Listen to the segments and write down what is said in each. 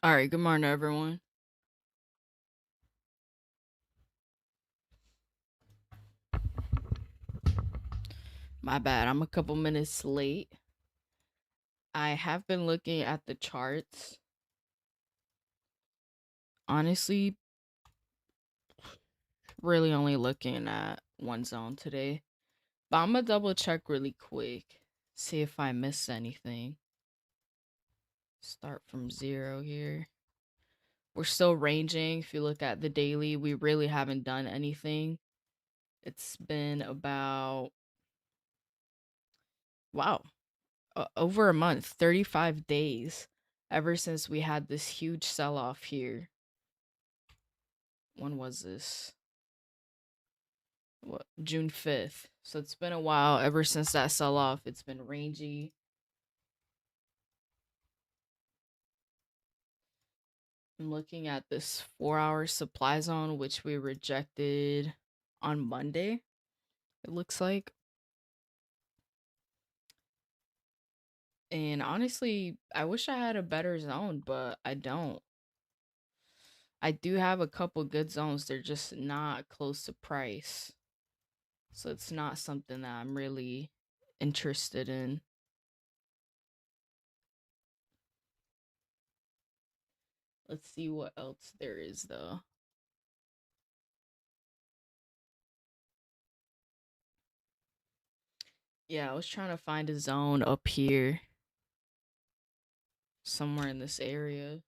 All right, good morning, everyone. My bad, I'm a couple minutes late. I have been looking at the charts. Honestly, really only looking at one zone today. But I'm gonna double check really quick, see if I missed anything. Start from zero here. We're still ranging. If you look at the daily, we really haven't done anything. It's been about, wow, over a month, 35 days, ever since we had this huge sell off here. When was this? What, June 5th. So it's been a while ever since that sell off. It's been rangy. I'm looking at this 4 hour supply zone, which we rejected on Monday, it looks like. And honestly, I wish I had a better zone, but I don't. I do have a couple good zones. They're just not close to price. So it's not something that I'm really interested in. Let's see what else there is though. Yeah, I was trying to find a zone up here, somewhere in this area.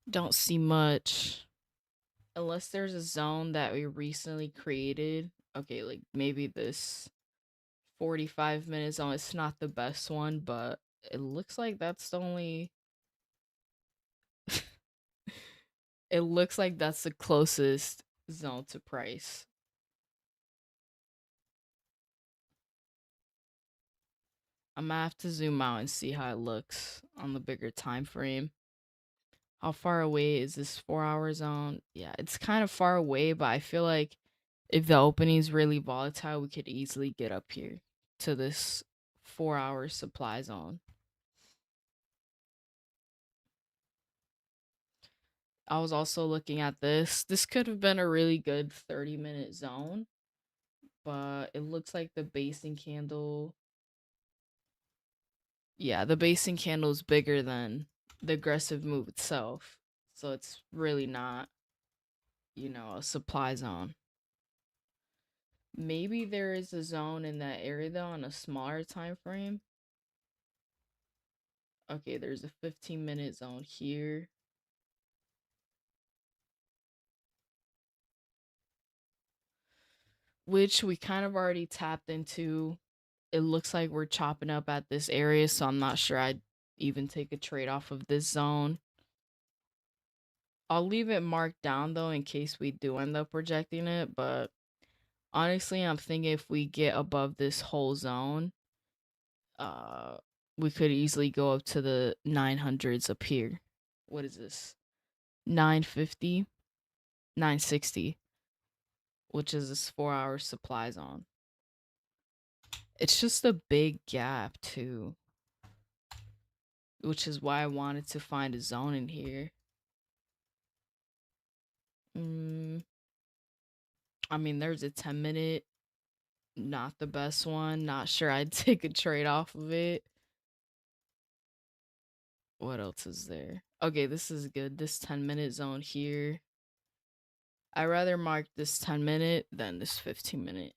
Don't see much. Unless there's a zone that we recently created. Okay, like maybe this 45 minute zone. It's not the best one, but it looks like that's the only. It looks like that's the closest zone to price. I'm gonna have to zoom out and see how it looks on the bigger time frame. How far away is this 4 hour zone? Yeah, it's kind of far away, but I feel like if the opening is really volatile, we could easily get up here to this 4 hour supply zone. I was also looking at this. This could have been a really good 30-minute zone, but it looks like the basing candle. Yeah, the basing candle is bigger than the aggressive move itself. So it's really not, a supply zone. Maybe there is a zone in that area though on a smaller time frame. Okay, there's a 15-minute zone here. Which we kind of already tapped into. It looks like we're chopping up at this area, so I'm not sure I'd even take a trade off of this zone. I'll leave it marked down though in case we do end up rejecting it, but honestly, I'm thinking if we get above this whole zone, uh we could easily go up to the 900s up here. What is this? 950, 960, which is this 4 hour supply zone. It's just a big gap too, which is why I wanted to find a zone in here. Mm, I mean, there's a 10-minute, not the best one. Not sure I'd take a trade off of it. What else is there? Okay, this is good. This 10-minute zone here. I rather mark this 10-minute than this 15-minute.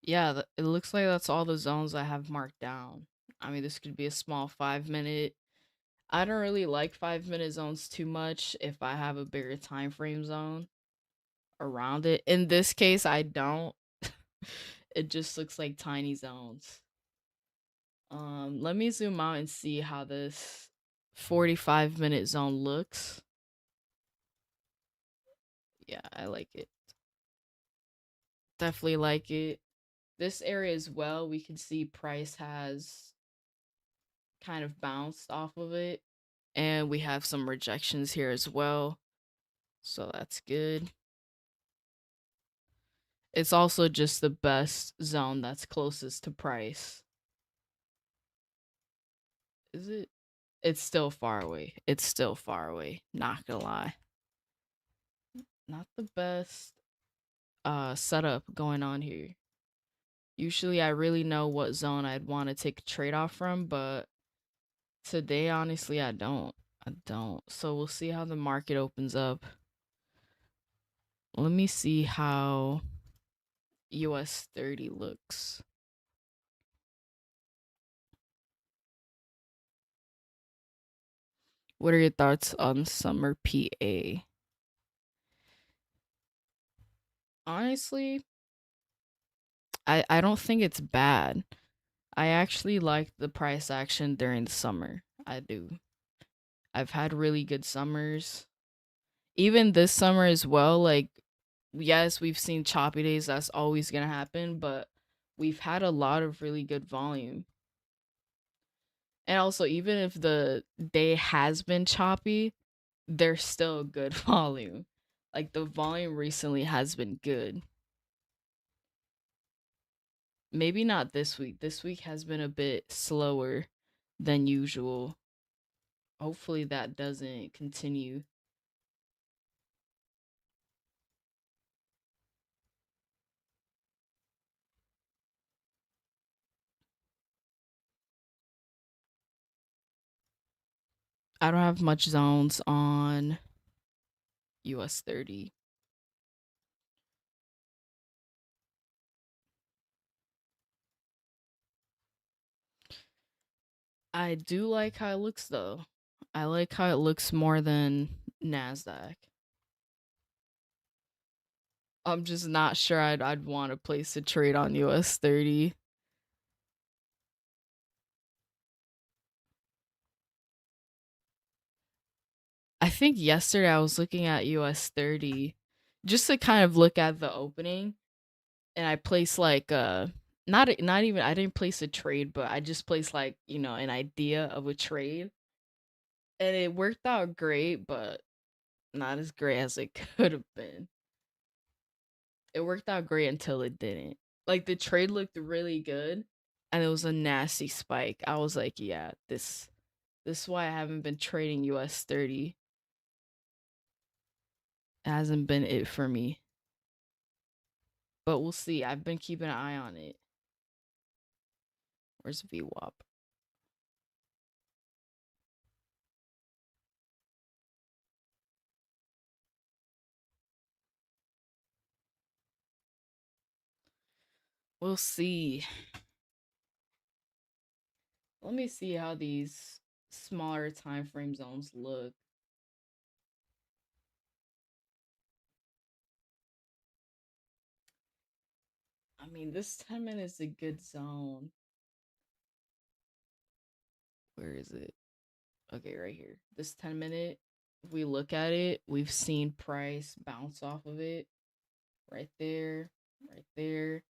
Yeah, it looks like that's all the zones I have marked down. I mean, this could be a small 5-minute. I don't really like 5-minute zones too much if I have a bigger time frame zone around it. In this case, I don't. It just looks like tiny zones. Let me zoom out and see how this 45-minute zone looks. Yeah, I like it. Definitely like it. This area as well, we can see price has kind of bounced off of it. And we have some rejections here as well. So that's good. It's also just the best zone that's closest to price. Is it? It's still far away. It's still far away. Not gonna lie. Not the best setup going on here. Usually I really know what zone I'd want to take a trade off from, but today honestly I don't. I don't. So we'll see how the market opens up. Let me see how US 30 looks. What are your thoughts on summer PA? Honestly, I don't think it's bad. I actually like the price action during the summer. I do. I've had really good summers. Even this summer as well, like yes, we've seen choppy days, that's always going to happen, but we've had a lot of really good volume. And also even if the day has been choppy, there's still good volume. Like the volume recently has been good. Maybe not this week. This week has been a bit slower than usual. Hopefully that doesn't continue. I don't have much zones on US 30. I do like how it looks though. I like how it looks more than NASDAQ. I'm just not sure I'd want to place a trade on US 30. I think yesterday I was looking at US 30 just to kind of look at the opening, and I placed like not even, I didn't place a trade, but I just placed like, an idea of a trade. And it worked out great, but not as great as it could have been. It worked out great until it didn't. Like the trade looked really good and it was a nasty spike. I was like, yeah, this is why I haven't been trading US 30. It hasn't been it for me. But we'll see. I've been keeping an eye on it. Where's VWAP? We'll see. Let me see how these smaller time frame zones look. I mean, this 10 minutes is a good zone. Where is it? Okay, right here. This 10 minute, if we look at it, we've seen price bounce off of it. Right there, right there.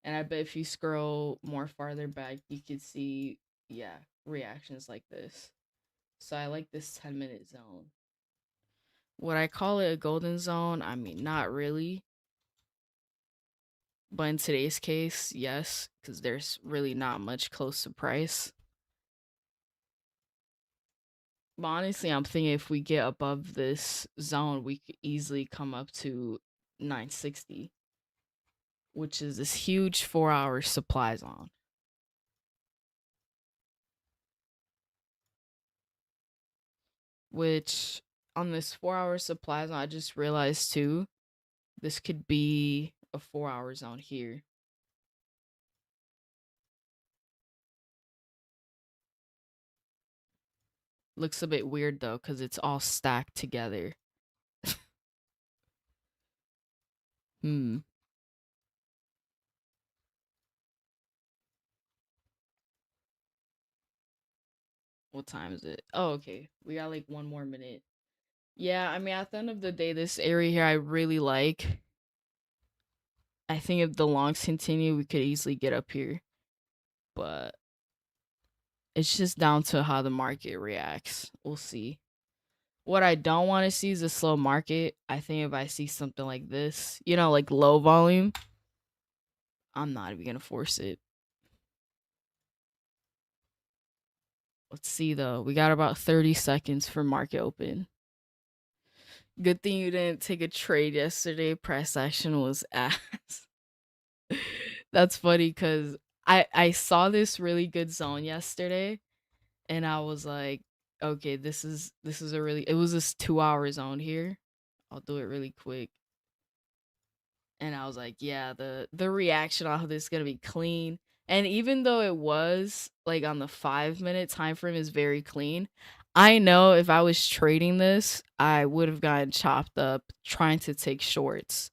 And I bet if you scroll more farther back, you could see, yeah, reactions like this. So I like this 10-minute zone. Would I call it a golden zone? I mean, not really. But in today's case, yes, because there's really not much close to price. But honestly, I'm thinking if we get above this zone, we could easily come up to 960, which is this huge 4-hour supply zone. Which on this 4-hour supply zone, I just realized too, this could be a 4-hour zone here. Looks a bit weird though, because it's all stacked together. Hmm. What time is it? Oh, okay. We got like one more minute. Yeah, I mean, at the end of the day, this area here I really like. I think if the longs continue, we could easily get up here. But it's just down to how the market reacts. We'll see. What I don't want to see is a slow market. I think if I see something like this, like low volume, I'm not even going to force it. Let's see though. We got about 30 seconds for market open. Good thing you didn't take a trade yesterday. Price action was ass. That's funny because I saw this really good zone yesterday, and I was like, okay, this is a really, it was this 2 hour zone here. I'll do it really quick. And I was like, yeah, the reaction off of this is gonna be clean. And even though it was like on the 5 minute time frame is very clean, I know if I was trading this, I would have gotten chopped up trying to take shorts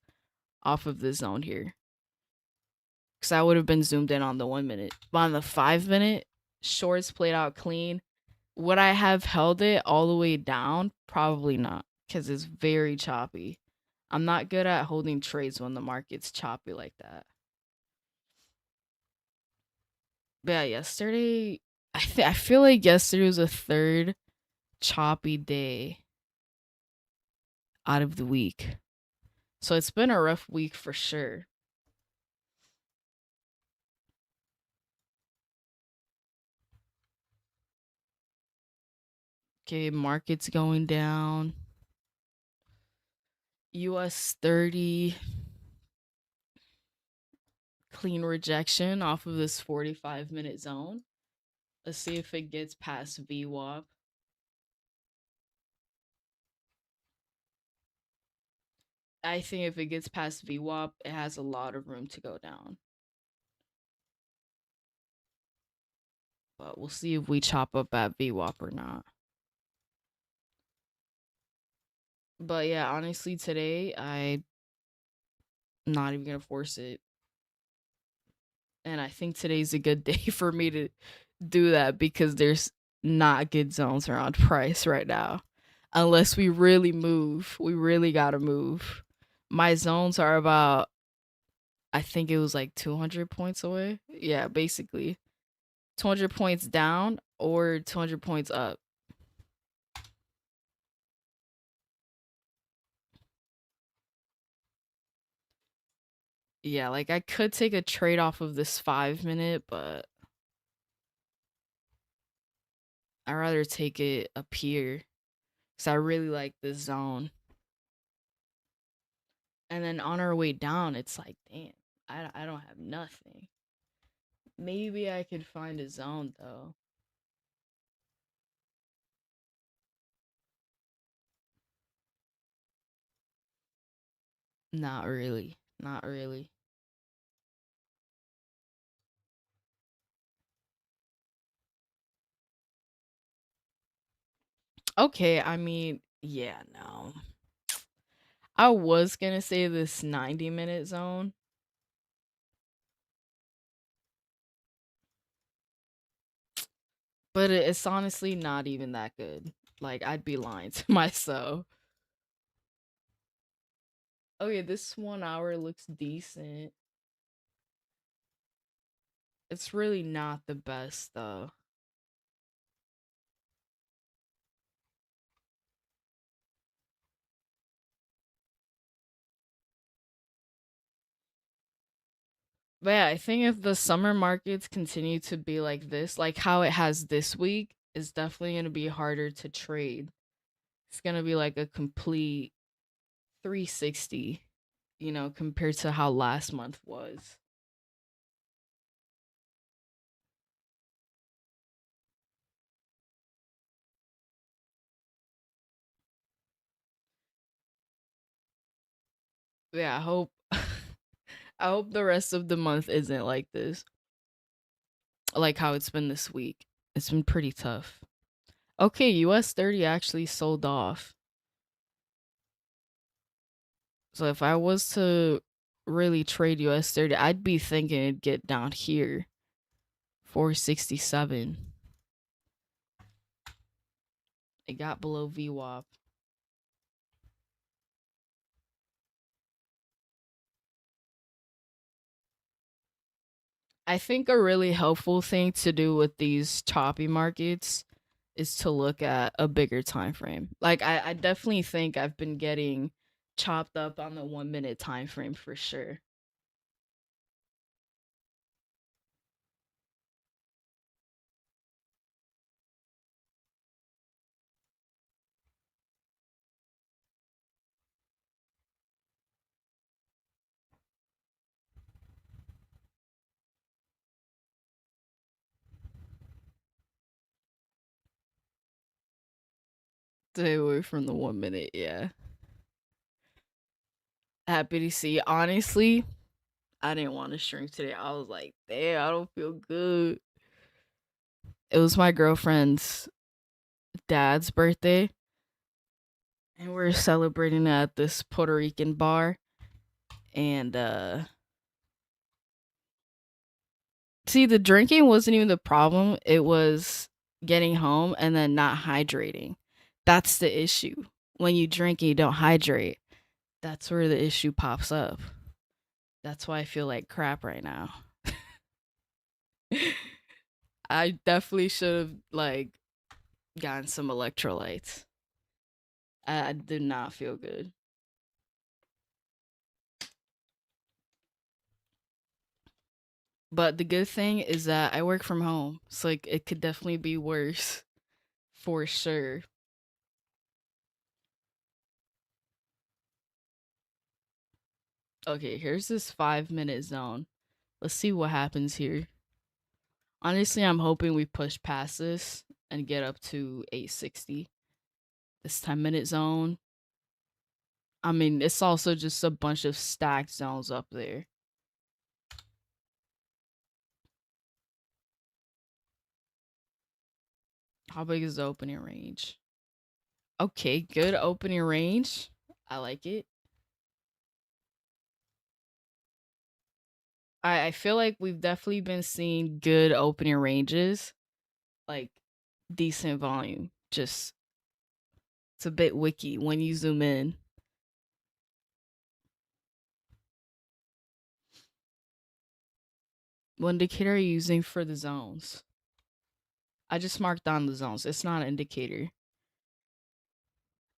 off of the zone here. Because I would have been zoomed in on the 1 minute. But on the 5 minute, shorts played out clean. Would I have held it all the way down? Probably not, because it's very choppy. I'm not good at holding trades when the market's choppy like that. But yeah, yesterday, I feel like yesterday was a third choppy day out of the week. So it's been a rough week for sure. Okay, market's going down. US 30 clean rejection off of this 45-minute zone. Let's see if it gets past VWAP. I think if it gets past VWAP, it has a lot of room to go down. But we'll see if we chop up at VWAP or not. But yeah, honestly, today I'm not even gonna force it. And I think today's a good day for me to do that because there's not good zones around price right now. Unless we really move. We really gotta move. My zones are about, I think it was like 200 points away. Yeah, basically. 200 points down or 200 points up. Yeah, like I could take a trade off of this 5 minute, but I'd rather take it up here because I really like this zone. And then on our way down, it's like, damn, I don't have nothing. Maybe I could find a zone though. Not really. Not really. Okay, I mean, yeah, no. I was gonna say this 90-minute zone. But it's honestly not even that good. Like, I'd be lying to myself. Okay, this 1 hour looks decent. It's really not the best, though. But yeah, I think if the summer markets continue to be like this, like how it has this week, it's definitely going to be harder to trade. It's going to be like a complete 360, compared to how last month was. Yeah, I hope I hope the rest of the month isn't like this. Like how it's been this week. It's been pretty tough. Okay, US 30 actually sold off. So if I was to really trade US 30, I'd be thinking it'd get down here. 467. It got below VWAP. I think a really helpful thing to do with these choppy markets is to look at a bigger time frame. Like I definitely think I've been getting chopped up on the 1 minute time frame for sure. Stay away from the 1 minute, yeah. Happy to see. Honestly, I didn't want to shrink today. I was like, damn, I don't feel good. It was my girlfriend's dad's birthday, and we are celebrating at this Puerto Rican bar. And see, the drinking wasn't even the problem. It was getting home and then not hydrating. That's the issue. When you drink and you don't hydrate, that's where the issue pops up. That's why I feel like crap right now. I definitely should have like gotten some electrolytes. I do not feel good. But the good thing is that I work from home. So like it could definitely be worse for sure. Okay, here's this 5 minute zone. Let's see what happens here. Honestly, I'm hoping we push past this and get up to 860. This 10 minute zone. I mean, it's also just a bunch of stacked zones up there. How big is the opening range? Okay, good opening range. I like it. I feel like we've definitely been seeing good opening ranges, like decent volume. Just it's a bit wicky when you zoom in. What indicator are you using for the zones? I just marked down the zones. It's not an indicator.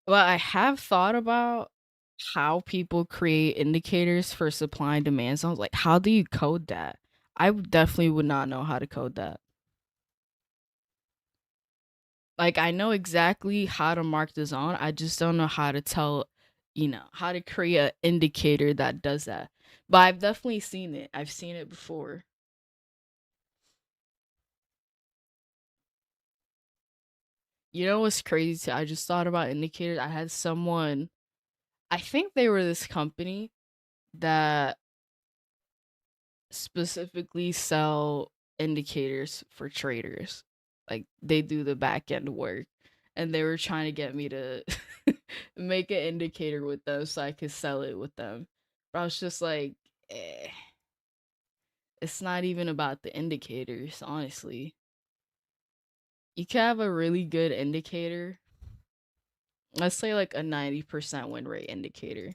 Well, I have thought about how people create indicators for supply and demand zones. Like, how do you code that? Definitely would not know how to code that. Like, I know exactly how to mark the zone. I just don't know how to tell, how to create an indicator that does that. But I've definitely seen it. I've seen it before. You know what's crazy? I just thought about indicators. I had someone, I think they were this company that specifically sell indicators for traders. Like they do the back end work. And they were trying to get me to make an indicator with them so I could sell it with them. But I was just like, it's not even about the indicators, honestly. You can have a really good indicator. Let's say like a 90% win rate indicator.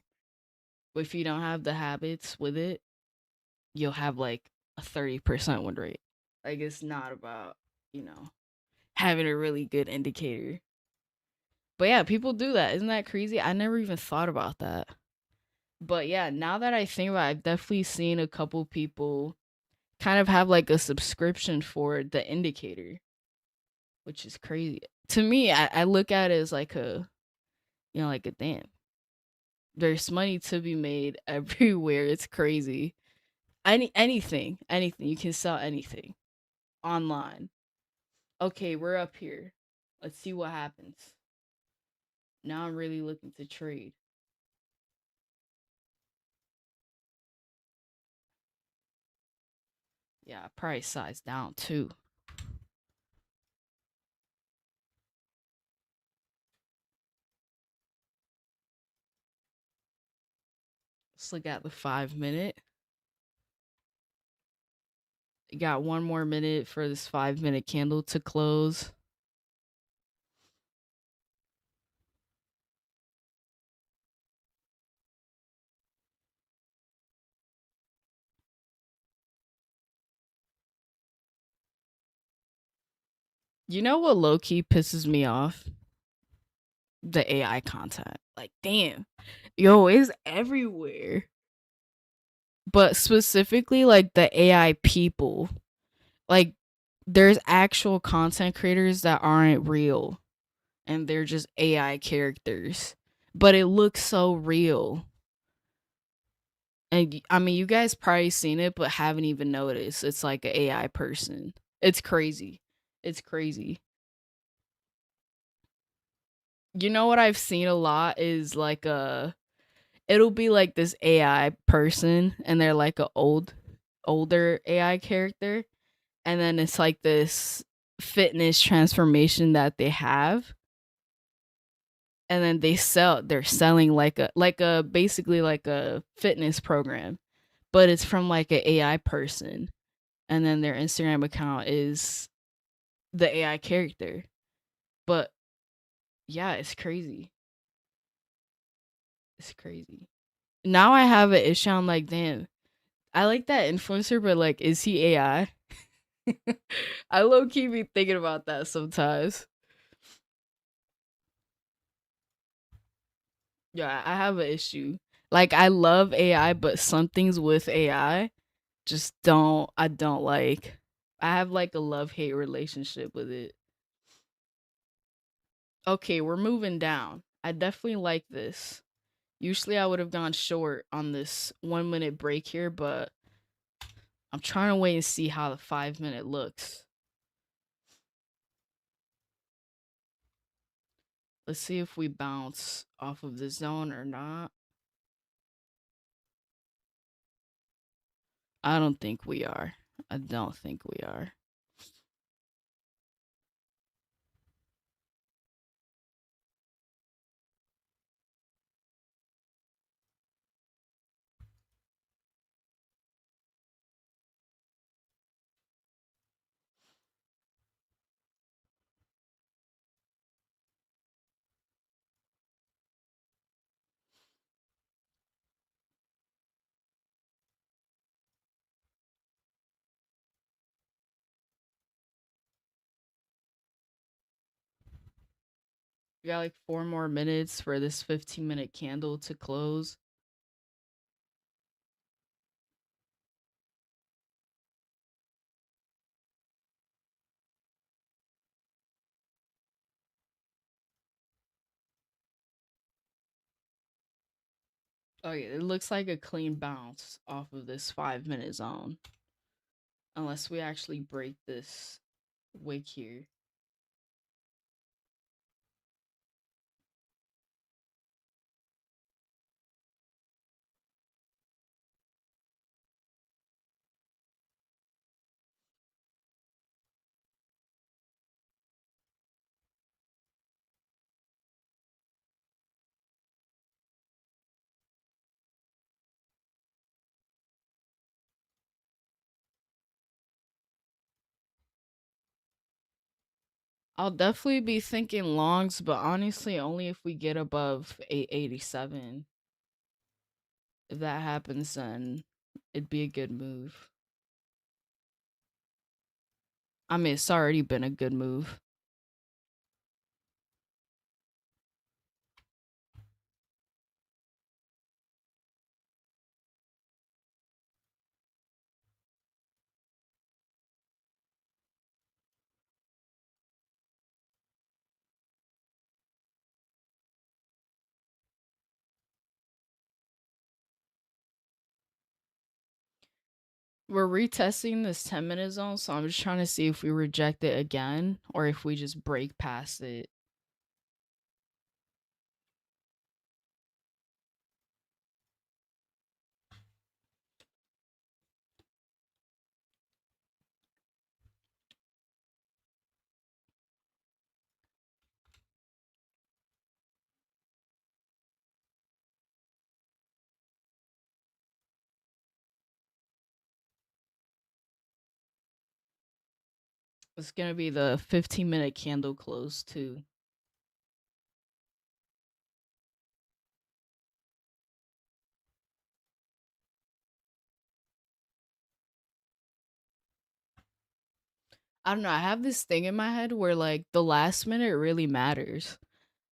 But if you don't have the habits with it, you'll have like a 30% win rate. Like it's not about, you know, having a really good indicator. But yeah, people do that. Isn't that crazy? I never even thought about that. But yeah, now that I think about it, I've definitely seen a couple people kind of have like a subscription for the indicator, which is crazy. To me, I look at it as like like a damn. There's money to be made everywhere. It's crazy. Anything. You can sell anything online. Okay, we're up here. Let's see what happens. Now I'm really looking to trade. Yeah, price size down too. Let's look at the 5 minute. You got one more minute for this 5 minute candle to close. You know what low key pisses me off? The AI content. Like, damn. Yo, it's everywhere. But specifically like the AI people. Like there's actual content creators that aren't real and they're just AI characters. But it looks so real. And I mean, you guys probably seen it but haven't even noticed. It's like an AI person. It's crazy. It's crazy. You know what I've seen a lot is like it'll be like this AI person and they're like a older AI character and then it's like this fitness transformation that they have and then they're selling like a basically like a fitness program but it's from like an AI person and then their Instagram account is the AI character. But yeah, it's crazy. It's crazy. Now I have an issue. I'm like, damn, I like that influencer, but like, is he AI? I low key be thinking about that sometimes. Yeah, I have an issue. Like, I love AI, but some things with AI just I don't like. I have like a love hate relationship with it. Okay, we're moving down. I definitely like this. Usually I would have gone short on this 1 minute break here, but I'm trying to wait and see how the 5 minute looks. Let's see if we bounce off of the zone or not. I don't think we are. I don't think we are. We got like 4 more minutes for this 15-minute candle to close. Oh yeah, it looks like a clean bounce off of this 5 minute zone. Unless we actually break this wick here. I'll definitely be thinking longs, but honestly, only if we get above 887. If that happens, then it'd be a good move. I mean, it's already been a good move. We're retesting this 10-minute zone, so I'm just trying to see if we reject it again or if we just break past it. It's gonna be the 15-minute candle close too. I don't know. I have this thing in my head where like the last minute really matters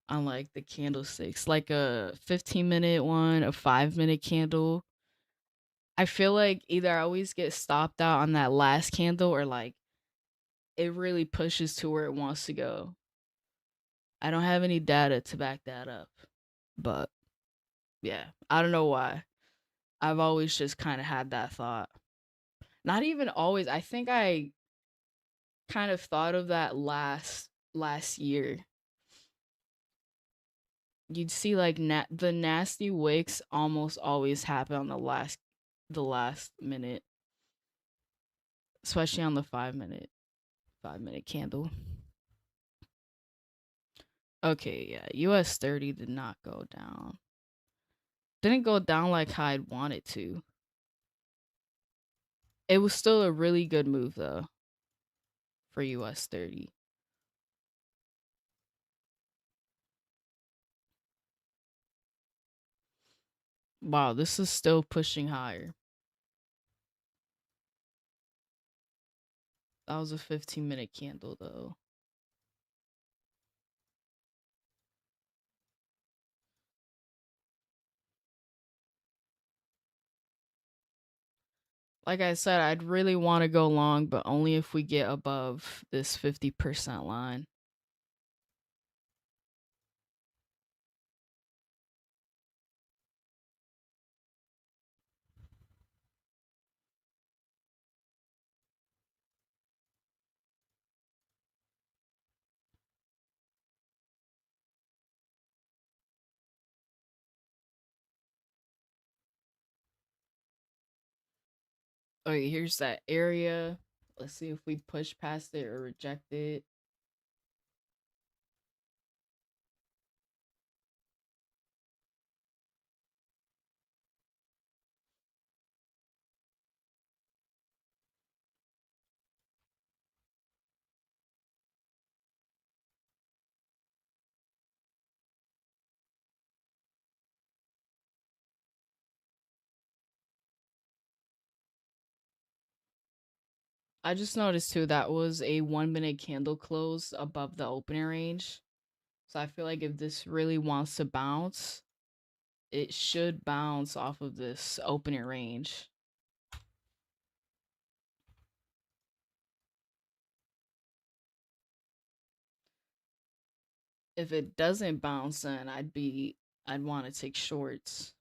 on like the candlesticks, like a 15-minute one, a 5-minute candle. I feel like either I always get stopped out on that last candle or like it really pushes to where it wants to go. I don't have any data to back that up. But yeah, I don't know why. I've always just kind of had that thought. Not even always. I think I kind of thought of that last year. You'd see like the nasty wicks almost always happen on the last minute, especially on the 5-minute candle. Okay, yeah, US 30 did not go down. Didn't go down like how I'd want it to. It was still a really good move though for US 30. Wow, this is still pushing higher. That was a 15-minute candle though. Like I said, I'd really want to go long, but only if we get above this 50% line. Okay, here's that area. Let's see if we push past it or reject it. I just noticed too that was a 1-minute candle close above the opening range. So I feel like if this really wants to bounce, it should bounce off of this opening range. If it doesn't bounce, then I'd want to take shorts.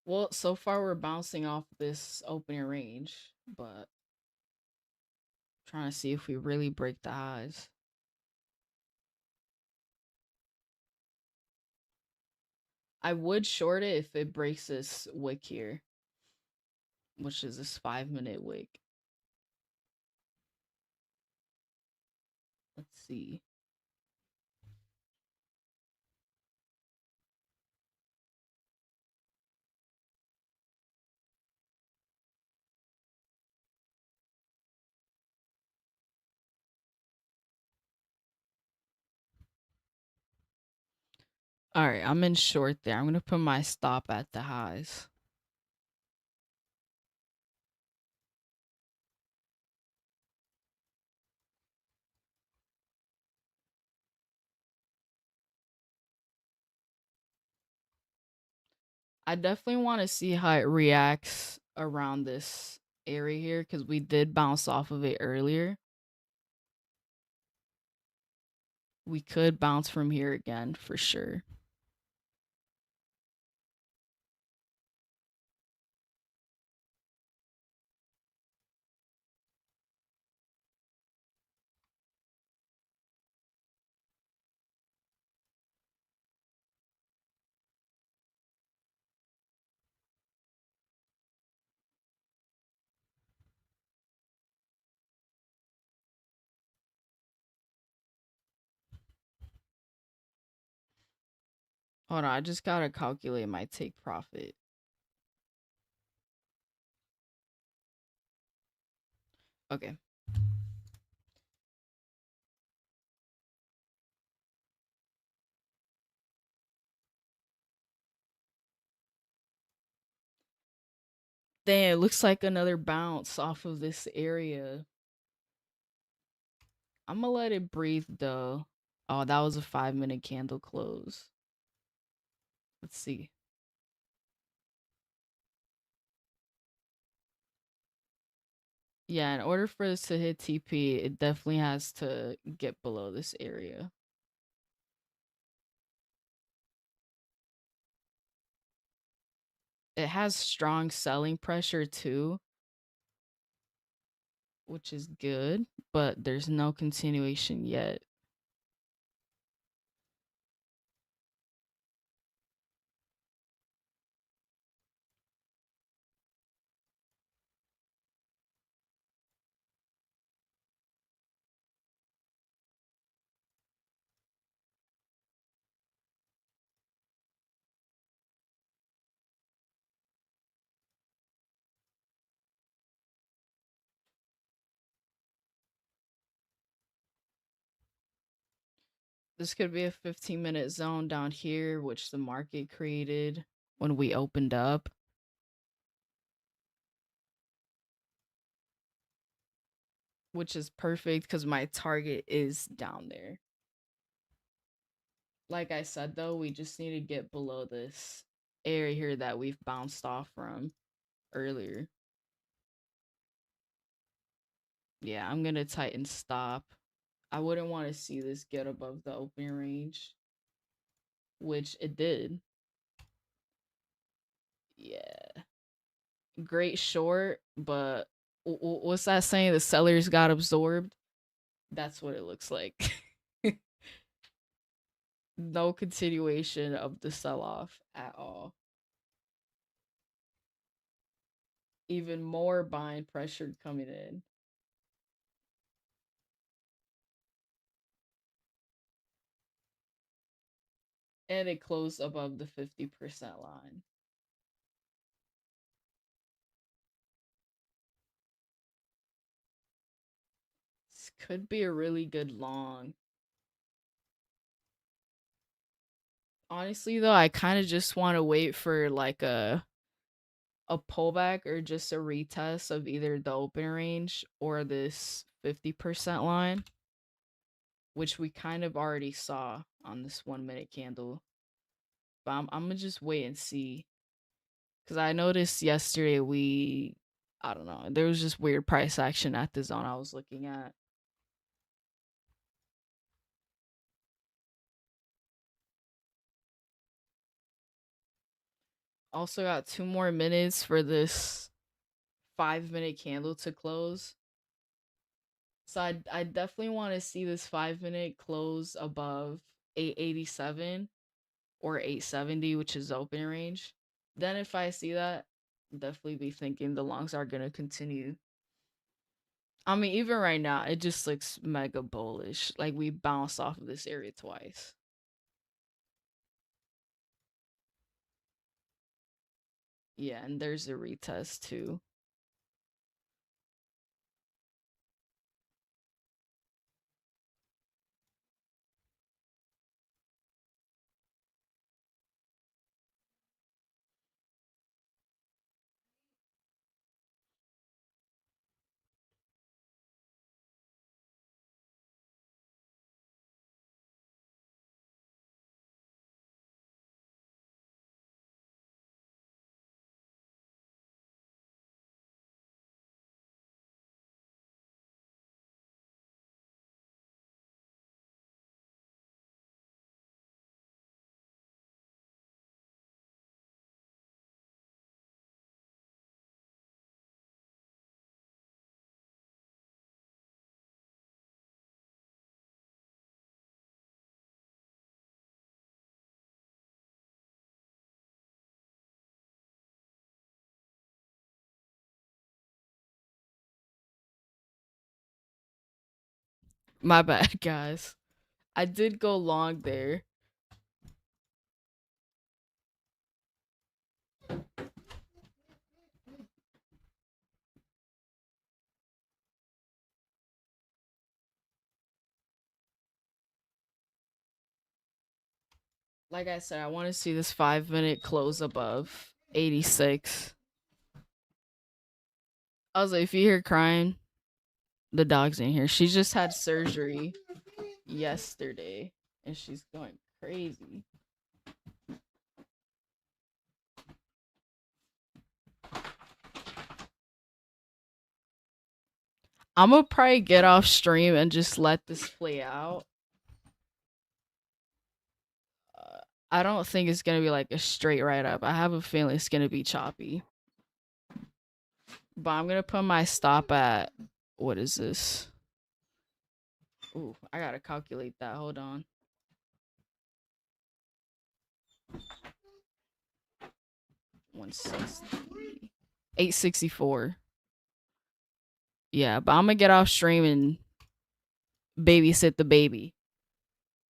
Well, so far we're bouncing off this opening range, but trying to see if we really break the highs. I would short it if it breaks this wick here, which is this 5-minute wick. Let's see. All right, I'm in short there. I'm going to put my stop at the highs. I definitely want to see how it reacts around this area here because we did bounce off of it earlier. We could bounce from here again for sure. Hold on, I just gotta calculate my take profit. Okay. Damn, it looks like another bounce off of this area. I'm gonna let it breathe though. Oh, that was a 5 minute candle close. Let's see. Yeah, in order for this to hit TP, it definitely has to get below this area. It has strong selling pressure too, which is good, but there's no continuation yet. This could be a 15-minute zone down here, which the market created when we opened up. Which is perfect because my target is down there. Like I said, though, we just need to get below this area here that we've bounced off from earlier. Yeah, I'm going to tighten stop. I wouldn't want to see this get above the opening range, which it did. Yeah. Great short, but what's that saying? The sellers got absorbed? That's what it looks like. No continuation of the sell off at all. Even more buying pressure coming in. And it closed above the 50% line. This could be a really good long. Honestly though, I kind of just want to wait for like a pullback or just a retest of either the open range or this 50% line, which we kind of already saw on this 1 minute candle. But I'm gonna just wait and see. Cause I noticed yesterday I don't know, there was just weird price action at the zone I was looking at. Also got 2 more minutes for this 5 minute candle to close. So I definitely want to see this 5 minute close above 887 or 870, which is open range. Then if I see that, definitely be thinking the longs are gonna continue. I mean, even right now, it just looks mega bullish. Like we bounced off of this area twice. Yeah, and there's a retest too. My bad, guys. I did go long there. Like I said, I want to see this 5 minute close above 86. I was like, if you hear crying, the dog's in here. She just had surgery yesterday and she's going crazy. I'm gonna probably get off stream and just let this play out. I don't think it's gonna be like a straight right up. I have a feeling it's gonna be choppy. But I'm gonna put my stop at, what is this? Ooh, I gotta calculate that. Hold on. 160. 864. Yeah, but I'm gonna get off stream and babysit the baby.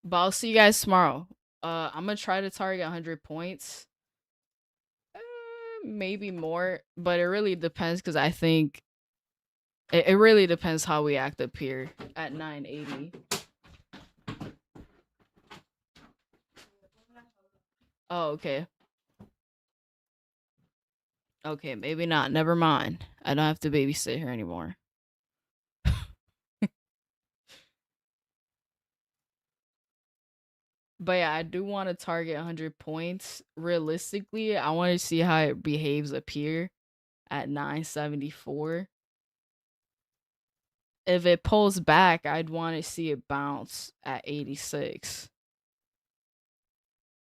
But I'll see you guys tomorrow. I'm gonna try to target 100 points. Maybe more, but it really depends because I think it really depends how we act up here at 980. Oh, okay. Okay, maybe not. Never mind. I don't have to babysit her anymore. But yeah, I do want to target 100 points. Realistically, I want to see how it behaves up here at 974. If it pulls back, I'd want to see it bounce at 86.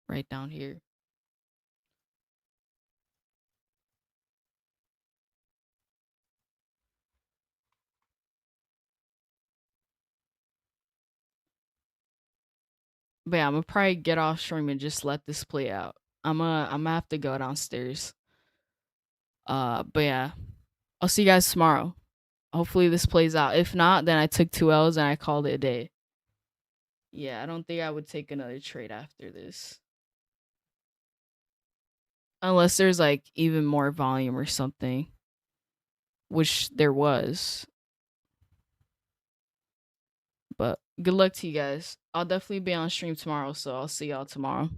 Right down here. But yeah, I'm gonna probably get off stream and just let this play out. I'm gonna have to go downstairs. But yeah, I'll see you guys tomorrow. Hopefully this plays out. If not, then I took 2 L's and I called it a day. Yeah, I don't think I would take another trade after this. Unless there's like even more volume or something. Which there was. But good luck to you guys. I'll definitely be on stream tomorrow, so I'll see y'all tomorrow.